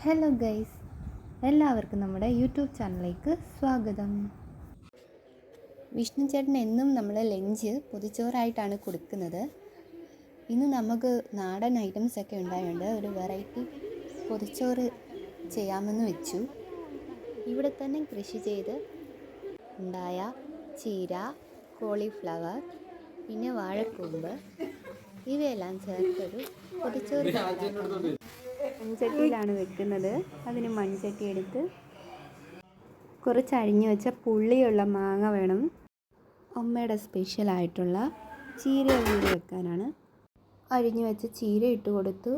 Hello guys, എല്ലാവർക്കും നമ്മുടെ YouTube ചാനലിലേക്ക് സ്വാഗതം. വിഷ്ണു ചേട്ടൻ എന്നും നമ്മൾ ലഞ്ച് പൊതിച്ചോറായിട്ടാണ് കൊടുക്കുന്നത്. ഇന്ന് നമുക്ക് നാടൻ ഐറ്റംസ് ഒക്കെ ഉണ്ടായതുകൊണ്ട് ഒരു വെറൈറ്റി പൊതിച്ചോറ് ചെയ്യാമെന്ന് വെച്ചു. ഇവിടെ തന്നെ കൃഷി ചെയ്ത് ഉണ്ടായ ചീര, കോളിഫ്ലവർ, പിന്നെ വാഴക്കൂമ്പ് ഇവയെല്ലാം ചേർത്തൊരു പൊതിച്ചോറ് തയ്യാറാക്കുന്നത്. മൺചട്ടിയിലാണ് വെക്കുന്നത്. അതിന് മൺചട്ടി എടുത്ത് കുറച്ച് അരിഞ്ഞു വെച്ച പുള്ളിയുള്ള മാങ്ങ വേണം. അമ്മയുടെ സ്പെഷ്യലായിട്ടുള്ള ചീര കൂടി വെക്കാനാണ്. അരിഞ്ഞു വെച്ച ചീര ഇട്ട് കൊടുത്തു.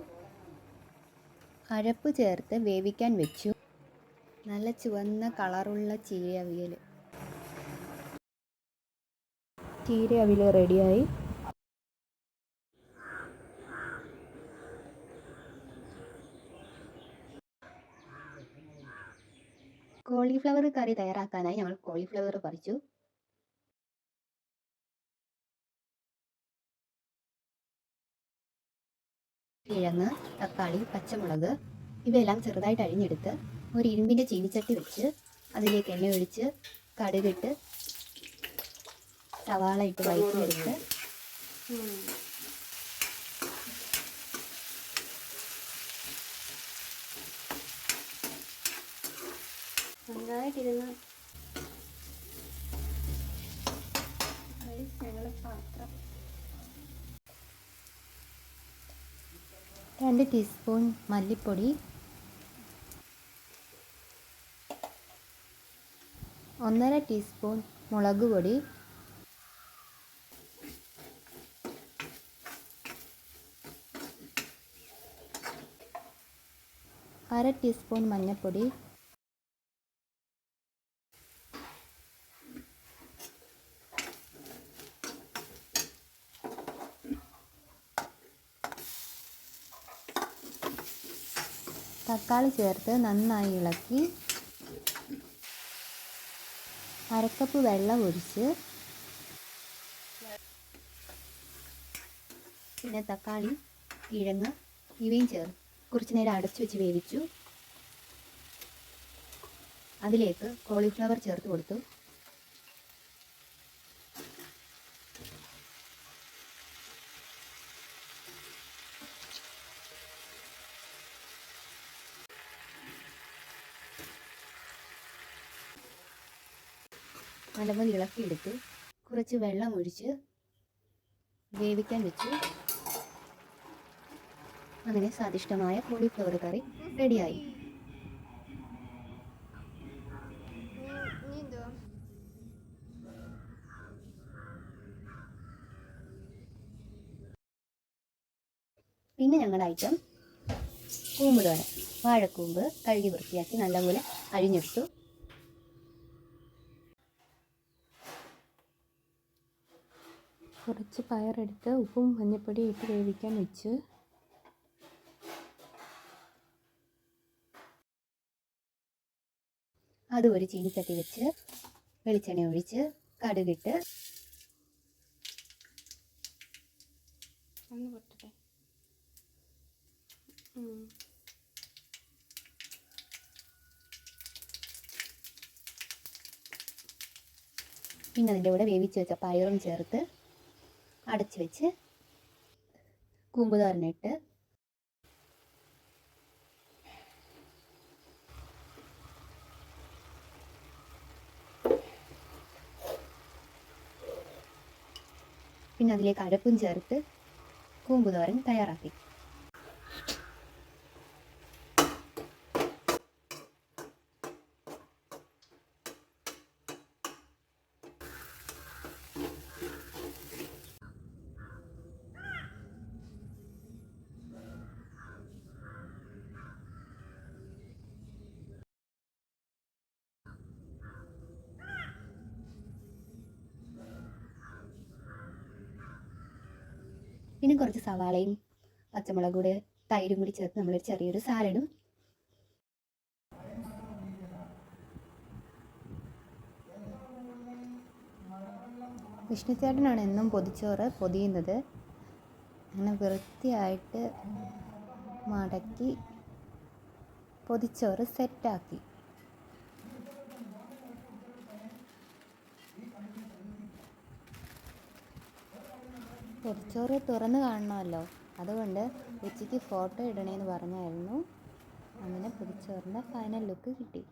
അരപ്പ് ചേർത്ത് വേവിക്കാൻ വെച്ചു. നല്ല ചുവന്ന കളറുള്ള ചീര അവിയൽ റെഡിയായി. കോളിഫ്ലവർ കറി തയ്യാറാക്കാനായി ഞങ്ങൾ കോളിഫ്ലവർ പറിച്ചു. കിഴങ്ങ്, തക്കാളി, പച്ചമുളക് ഇവയെല്ലാം ചെറുതായിട്ട് അരിഞ്ഞെടുത്ത് ഒരു ഇരുമ്പിൻ്റെ ചീനിച്ചട്ടി വെച്ച് അതിലേക്ക് എണ്ണ ഒഴിച്ച് കടുകിട്ട് സവാള ഇട്ട് വഴറ്റിയെടുത്ത് നന്നായിട്ടിരുന്ന് ഞങ്ങൾ പാത്രം 2 ടീസ്പൂൺ മല്ലിപ്പൊടി, 1.5 ടീസ്പൂൺ മുളക് പൊടി, 1/2 ടീസ്പൂൺ മഞ്ഞൾപ്പൊടി, തക്കാളി ചേർത്ത് നന്നായി ഇളക്കി 1/2 കപ്പ് വെള്ളം ഒഴിച്ച് പിന്നെ തക്കാളി, കിഴങ്ങ് ഇവയും ചേർത്ത് കുറച്ച് നേരം അടച്ചു വെച്ച് വേവിച്ചു. അതിലേക്ക് കോളിഫ്ലവർ ചേർത്ത് കൊടുത്തു. നല്ലപോലെ ഇളക്കിയെടുത്ത് കുറച്ച് വെള്ളം ഒഴിച്ച് വേവിക്കാൻ വെച്ചു. അങ്ങനെ സ്വാദിഷ്ടമായ കോളിഫ്ലവർ കറി റെഡിയായി. പിന്നെ ഞങ്ങളുടെ ഐറ്റം കൂമ്പ് തോരൻ. വാഴക്കൂമ്പ് കഴുകി വൃത്തിയാക്കി നല്ലപോലെ അരിഞ്ഞെടുത്തു. കുറച്ച് പയറെടുത്ത് ഉപ്പും മഞ്ഞൾപ്പൊടിയും ഇട്ട് വേവിക്കാൻ വെച്ച് അത് ഒരു ചീനിച്ചട്ടി വെച്ച് വെളിച്ചെണ്ണ ഒഴിച്ച് കടുകിട്ട് പിന്നെ അതിൻ്റെ കൂടെ വേവിച്ച് വെച്ച പയറും ചേർത്ത് അടച്ച് വെച്ച് കൂമ്പ് തോരനിട്ട് പിന്നെ അതിലേക്ക് അരപ്പും ചേർത്ത് കൂമ്പ് തോരൻ തയ്യാറാക്കി. പിന്നെ കുറച്ച് സവാളയും പച്ചമുളകും കൂടെ തൈരും കൂടി ചേർത്ത് നമ്മൾ ചെറിയൊരു സാലഡും. വിഷ്ണുചേട്ടനാണ് എന്നും പൊതിച്ചോറ് പൊതിയുന്നത്. അങ്ങനെ വൃത്തിയായിട്ട് മടക്കി പൊതിച്ചോറ് സെറ്റാക്കി. പൊതിച്ചോറ് തുറന്ന് കാണണമല്ലോ, അതുകൊണ്ട് ഉച്ചയ്ക്ക് ഫോട്ടോ ഇടണേന്ന് പറഞ്ഞായിരുന്നു. അങ്ങനെ പൊതിച്ചോറിൻ്റെ ഫൈനൽ ലുക്ക് കിട്ടി.